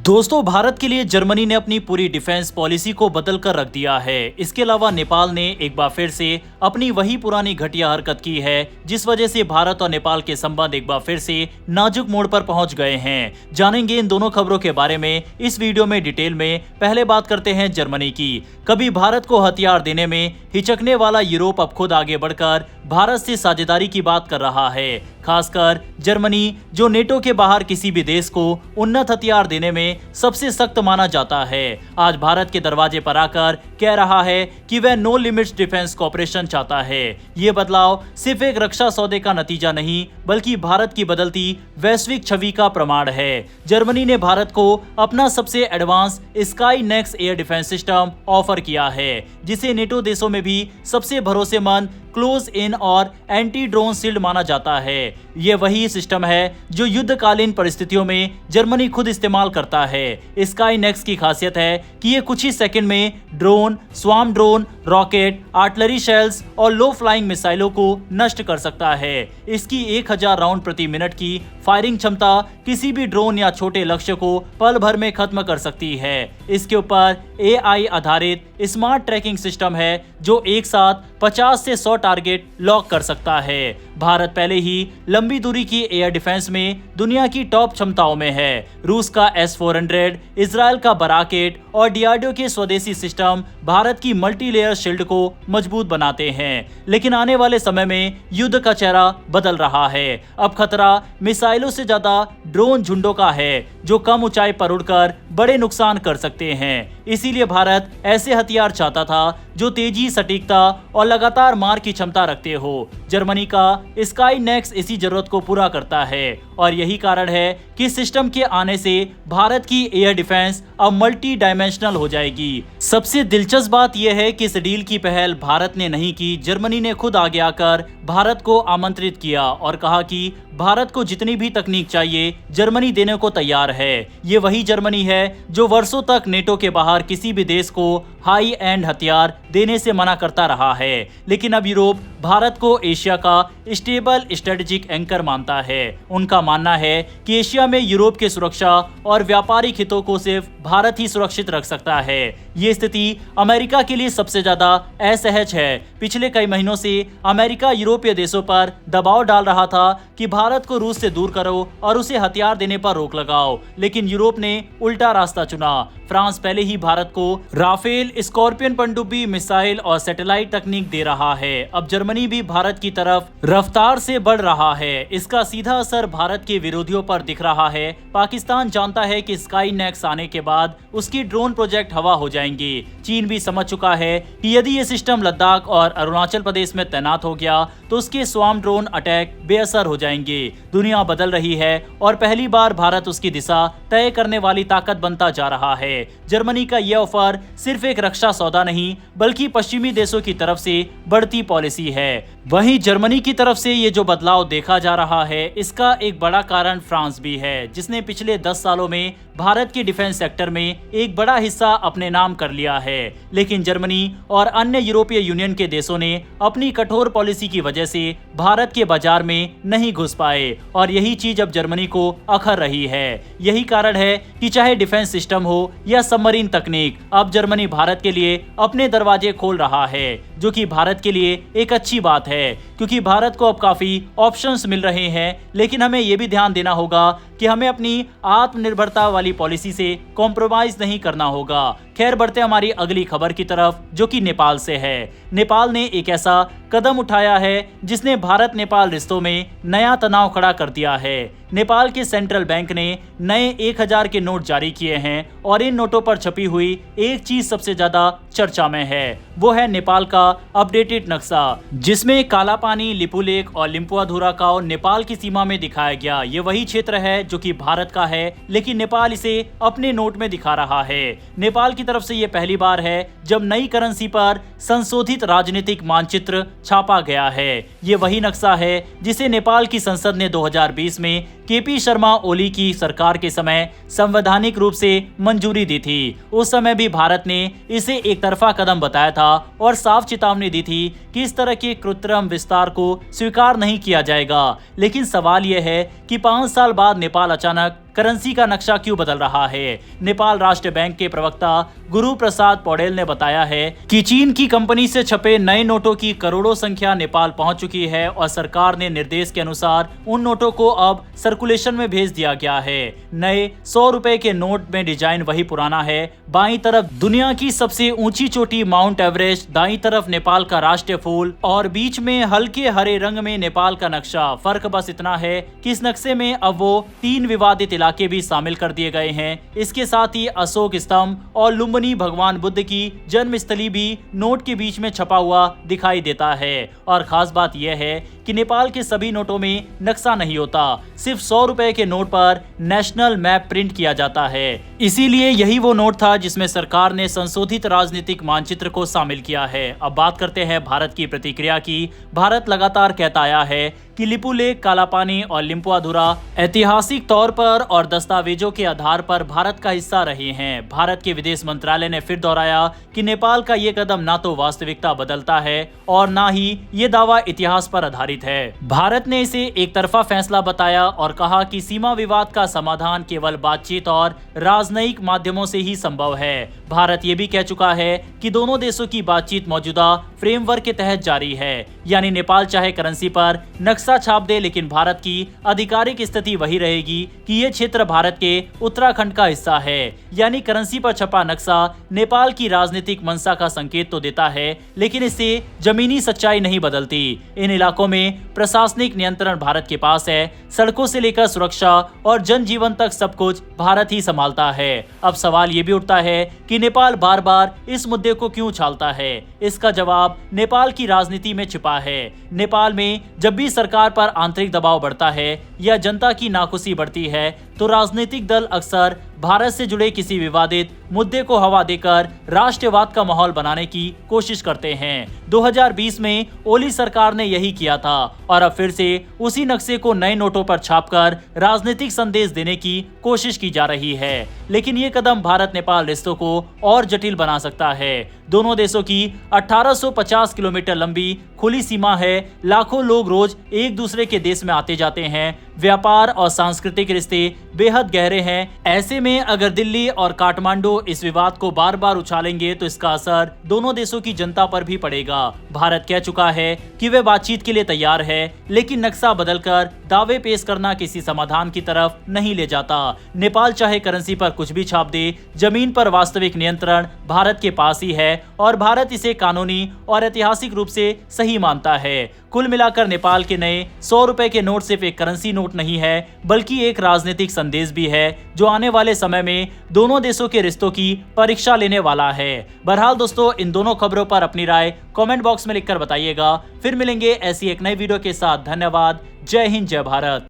दोस्तों, भारत के लिए जर्मनी ने अपनी पूरी डिफेंस पॉलिसी को बदल कर रख दिया है। इसके अलावा नेपाल ने एक बार फिर से अपनी वही पुरानी घटिया हरकत की है, जिस वजह से भारत और नेपाल के संबंध एक बार फिर से नाजुक मोड़ पर पहुंच गए हैं। जानेंगे इन दोनों खबरों के बारे में इस वीडियो में डिटेल में। पहले बात करते हैं जर्मनी की। कभी भारत को हथियार देने में हिचकने वाला यूरोप अब खुद आगे बढ़कर भारत से साझेदारी की बात कर रहा है। खासकर जर्मनी, जो नेटो के बाहर किसी भी देश को उन्नत हथियार देने में सबसे सख्त माना जाता है, आज भारत के दरवाजे पर आकर कह रहा है कि वह नो लिमिट्स डिफेंस कॉपरेशन चाहता है। ये बदलाव सिर्फ एक रक्षा सौदे का नतीजा नहीं, बल्कि भारत की बदलती वैश्विक छवि का प्रमाण है। जर्मनी ने भारत को अपना सबसे advance sky next air defence system offer किया है, जिसे नेटो देशों में भी सबसे भरोसेमंद क्लोज इन और एंटी ड्रोन शील्ड माना जाता है। ये वही सिस्टम है जो युद्धकालीन परिस्थितियों में जर्मनी खुद इस्तेमाल करता है। स्काई नेक्स की खासियत है कि ये कुछ ही सेकंड में drone, swarm drone, rocket, artillery shells और लो फ्लाइंग मिसाइलों को नष्ट कर सकता है। इसकी 1000 राउंड प्रति मिनट की फायरिंग क्षमता किसी भी ड्रोन या छोटे लक्ष्य को पल भर में खत्म कर सकती है। इसके ऊपर AI आधारित स्मार्ट ट्रैकिंग सिस्टम है, जो एक साथ 50 से 100 टारगेट लॉक कर सकता है। भारत पहले ही लंबी दूरी की एयर डिफेंस में दुनिया की टॉप क्षमताओं में है। रूस का S-400, इजराइल का बराकेट और DRDO के स्वदेशी सिस्टम भारत की मल्टी लेयर शील्ड को मजबूत बनाते हैं। लेकिन आने वाले समय में युद्ध का चेहरा बदल रहा है। अब खतरा मिसाइलों से ज्यादा ड्रोन झुंडों का है, जो कम ऊंचाई पर उड़कर बड़े नुकसान कर सकते हैं। इसीलिए भारत ऐसे हथियार चाहता था जो तेजी, सटीकता और लगातार मार की क्षमता रखते हो। जर्मनी का स्काई नेक्स इसी जरूरत को पूरा करता है, और यही कारण है कि सिस्टम के आने से भारत की एयर डिफेंस अब मल्टी डायमेंशनल हो जाएगी। सबसे दिलचस्प बात यह है कि इस डील की पहल भारत ने नहीं की, जर्मनी ने खुद आगे आकर भारत को आमंत्रित किया और कहा कि भारत को जितनी भी तकनीक चाहिए जर्मनी देने को तैयार है। ये वही जर्मनी है जो वर्षों तक नेटो के बाहर किसी भी देश को हाई एंड हथियार देने से मना करता रहा है। लेकिन अब यूरोप भारत को एशिया का स्टेबल स्ट्रेटेजिक एंकर मानता है। उनका मानना है कि एशिया में यूरोप के सुरक्षा और व्यापारिक हितों को सिर्फ भारत ही सुरक्षित रख सकता है। ये स्थिति अमेरिका के लिए सबसे ज्यादा असहज है। पिछले कई महीनों से अमेरिका यूरोपीय देशों पर दबाव डाल रहा था कि भारत को रूस से दूर करो और उसे हथियार देने पर रोक लगाओ, लेकिन यूरोप ने उल्टा रास्ता चुना। फ्रांस पहले ही भारत को राफेल, स्कॉर्पियन पनडुब्बी मिसाइल और सैटेलाइट तकनीक दे रहा है। अब जर्मनी भी भारत की तरफ रफ्तार से बढ़ रहा है। इसका सीधा असर भारत के विरोधियों पर दिख रहा है। पाकिस्तान जानता है कि स्काई नेक्स आने के बाद उसकी ड्रोन प्रोजेक्ट हवा हो जाएंगे। चीन भी समझ चुका है कि यदि ये सिस्टम लद्दाख और अरुणाचल प्रदेश में तैनात हो गया तो उसके स्वार्म ड्रोन अटैक बेअसर हो जाएंगे। दुनिया बदल रही है और पहली बार भारत उसकी दिशा तय करने वाली ताकत बनता जा रहा है। जर्मनी का यह ऑफर सिर्फ एक रक्षा सौदा नहीं, बल्कि पश्चिमी देशों की तरफ से बढ़ती पॉलिसी है। वहीं जर्मनी की तरफ से ये जो बदलाव देखा जा रहा है, इसका एक बड़ा कारण फ्रांस भी है, जिसने पिछले 10 सालों में भारत के डिफेंस सेक्टर में एक बड़ा हिस्सा अपने नाम कर लिया है। लेकिन जर्मनी और अन्य यूरोपीय यूनियन के देशों ने अपनी कठोर पॉलिसी की वजह से भारत के बाजार में नहीं घुस पाए, और यही चीज अब जर्मनी को अखर रही है। यही कारण है कि चाहे डिफेंस सिस्टम हो या सबमरीन तकनीक, अब जर्मनी भारत के लिए अपने दरवाजे खोल रहा है, जो कि भारत के लिए एक अच्छी बात है, क्योंकि भारत को अब काफी ऑप्शंस मिल रहे हैं। लेकिन हमें यह भी ध्यान देना होगा कि हमें अपनी आत्मनिर्भरता वाली पॉलिसी से कॉम्प्रोमाइज नहीं करना होगा। खैर, बढ़ते हमारी अगली खबर की तरफ, जो कि नेपाल से है। नेपाल ने एक ऐसा कदम उठाया है जिसने भारत नेपाल रिश्तों में नया तनाव खड़ा कर दिया है। नेपाल के सेंट्रल बैंक ने नए 1000 के नोट जारी किए हैं, और इन नोटों पर छपी हुई एक चीज सबसे ज्यादा चर्चा में है। वो है नेपाल का अपडेटेड नक्शा, जिसमें काला पानी, लिपुलेख और लिम्पुआधुराकाओ नेपाल की सीमा में दिखाया गया। ये वही क्षेत्र है जो कि भारत का है, लेकिन नेपाल इसे अपने नोट में दिखा रहा है। नेपाल की तरफ से ये पहली बार है जब नई करेंसी पर संशोधित राजनीतिक मानचित्र छापा गया है। ये वही नक्शा है जिसे नेपाल की संसद ने 2020 में केपी शर्मा ओली की सरकार के समय संवैधानिक रूप से मंजूरी दी थी। उस समय भी भारत ने इसे एक तरफा कदम बताया था और साफ चेतावनी दी थी कि इस तरह के कृत्रिम विस्तार को स्वीकार नहीं किया जाएगा। लेकिन सवाल यह है कि 5 साल बाद नेपाल अचानक करेंसी का नक्शा क्यों बदल रहा है। नेपाल राष्ट्र बैंक के प्रवक्ता गुरु प्रसाद पौडेल ने बताया है कि चीन की कंपनी से छपे नए नोटों की करोड़ों संख्या नेपाल पहुंच चुकी है और सरकार ने निर्देश के अनुसार उन नोटों को अब सर्कुलेशन में भेज दिया गया है। नए 100 रुपए के नोट में डिजाइन वही पुराना है। बाईं तरफ दुनिया की सबसे ऊंची चोटी माउंट एवरेस्ट, दाईं तरफ नेपाल का राष्ट्रीय फूल और बीच में हल्के हरे रंग में नेपाल का नक्शा। फर्क बस इतना है कि इस नक्शे में अब वो 3 विवादित इलाके भी शामिल कर दिए गए हैं। इसके साथ ही अशोक स्तंभ और लुम्बिनी भगवान बुद्ध की जन्मस्थली भी नोट के बीच में छपा हुआ दिखाई देता है। और खास बात यह है कि नेपाल के सभी नोटों में नक्शा नहीं होता, सिर्फ 100 रुपए के नोट पर नेशनल मैप प्रिंट किया जाता है। इसीलिए यही वो नोट था जिसमें सरकार ने संशोधित राजनीतिक मानचित्र को शामिल किया है। अब बात करते हैं भारत की प्रतिक्रिया की। भारत लगातार कहता आया है कि लिपुलेख, कालापानी और लिम्पुआधुरा ऐतिहासिक तौर पर और दस्तावेजों के आधार पर भारत का हिस्सा रहे हैं। भारत के विदेश मंत्रालय ने फिर दोहराया कि नेपाल का ये कदम ना तो वास्तविकता बदलता है और ना ही ये दावा इतिहास पर आधारित है। भारत ने इसे एक तरफा फैसला बताया और कहा कि सीमा विवाद का समाधान केवल बातचीत और राजनयिक माध्यमों से ही संभव है। भारत ये भी कह चुका है कि दोनों देशों की बातचीत मौजूदा फ्रेमवर्क के तहत जारी है, यानी नेपाल चाहे करेंसी पर नक्शा छाप दे, लेकिन भारत की आधिकारिक स्थिति वही रहेगी कि ये क्षेत्र भारत के उत्तराखंड का हिस्सा है। यानी करेंसी पर छपा नक्शा नेपाल की राजनीतिक मंशा का संकेत तो देता है, लेकिन इससे जमीनी सच्चाई नहीं बदलती। इन इलाकों में प्रशासनिक नियंत्रण भारत के पास है। सड़कों से लेकर सुरक्षा और जनजीवन तक सब कुछ भारत ही संभालता है। अब सवाल ये भी उठता है कि नेपाल बार बार इस मुद्दे को क्यों उछालता है। इसका जवाब नेपाल की राजनीति में छिपा है। नेपाल में जब भी सरकार पर आंतरिक दबाव बढ़ता है या जनता की नाखुशी बढ़ती है तो राजनीतिक दल अक्सर भारत से जुड़े किसी विवादित मुद्दे को हवा देकर राष्ट्रवाद का माहौल बनाने की कोशिश करते हैं। 2020 में ओली सरकार ने यही किया था और अब फिर से उसी नक्शे को नए नोटों पर छापकर राजनीतिक संदेश देने की कोशिश की जा रही है। लेकिन ये कदम भारत नेपाल रिश्तों को और जटिल बना सकता है। दोनों देशों की 1850 किलोमीटर लंबी खुली सीमा है। लाखों लोग रोज एक दूसरे के देश में आते जाते हैं। व्यापार और सांस्कृतिक रिश्ते बेहद गहरे हैं। ऐसे में अगर दिल्ली और काठमांडू इस विवाद को बार बार उछालेंगे तो इसका असर दोनों देशों की जनता पर भी पड़ेगा। भारत कह चुका है कि वह बातचीत के लिए तैयार है, लेकिन नक्शा बदलकर दावे पेश करना किसी समाधान की तरफ नहीं ले जाता। नेपाल चाहे करेंसी पर कुछ भी छाप दे, जमीन पर वास्तविक नियंत्रण भारत के पास ही है और भारत इसे कानूनी और ऐतिहासिक रूप से सही मानता है। कुल मिलाकर नेपाल के नए 100 रुपए के नोट सिर्फ एक करेंसी नोट नहीं है, बल्कि एक राजनीतिक संदेश भी है जो आने वाले समय में दोनों देशों के रिश्तों की परीक्षा लेने वाला है। बहरहाल दोस्तों, इन दोनों खबरों पर अपनी राय कमेंट बॉक्स में लिखकर बताइएगा। फिर मिलेंगे ऐसी एक नई वीडियो के साथ। धन्यवाद। जय हिंद, जय भारत।